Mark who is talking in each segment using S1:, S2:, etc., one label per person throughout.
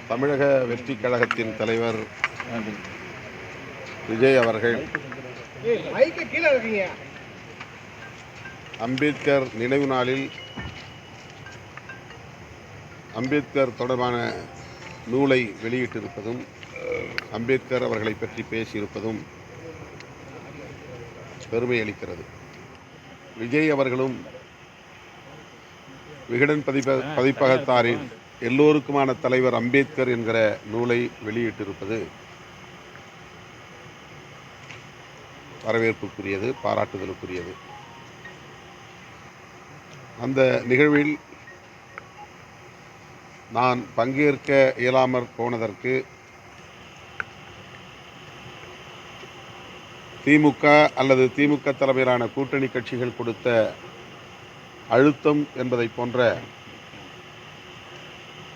S1: தமிழக வெற்றி கழகத்தின் தலைவர் விஜய் அவர்கள் அம்பேத்கர் நினைவு நாளில் அம்பேத்கர் தொடர்பான நூலை வெளியிட்டிருப்பதும் அம்பேத்கர் அவர்களை பற்றி பேசியிருப்பதும் பெருமை அளிக்கிறது. விஜய் அவர்களும் விகடன் பதிப்பகத்தாரின் எல்லோருக்குமான தலைவர் அம்பேத்கர் என்கிற நூலை வெளியிட்டிருப்பது வரவேற்புக்குரியது, பாராட்டுதலுக்குரியது. அந்த நிகழ்வில் நான் பங்கேற்க இயலாமற் போனதற்கு திமுக அல்லது திமுக தலைமையிலான கூட்டணி கட்சிகள் கொடுத்த அழுத்தம் என்பதை போன்ற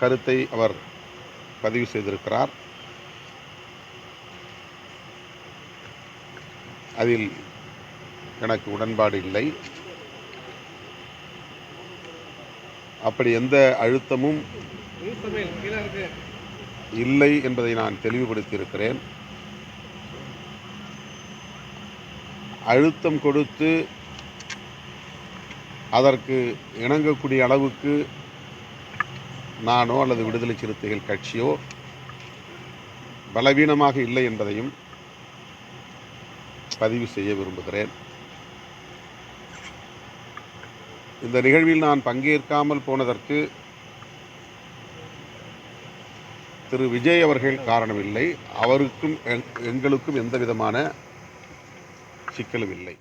S1: கருத்தை அவர் பதிவு செய்திருக்கிறார். அதில் எனக்கு உடன்பாடு இல்லை. அப்படி எந்த அழுத்தமும் இல்லை என்பதை நான் தெளிவுபடுத்தியிருக்கிறேன். அழுத்தம் கொடுத்து அதற்கு இணங்கக்கூடிய அளவுக்கு நானோ அல்லது விடுதலை சிறுத்தைகள் கட்சியோ பலவீனமாக இல்லை என்பதையும் பதிவு செய்ய விரும்புகிறேன். இந்த நிகழ்வில் நான் பங்கேற்காமல் போனதற்கு திரு விஜய் அவர்கள் காரணமில்லை. அவருக்கும் எங்களுக்கும் எந்த விதமான சிக்கலும் இல்லை.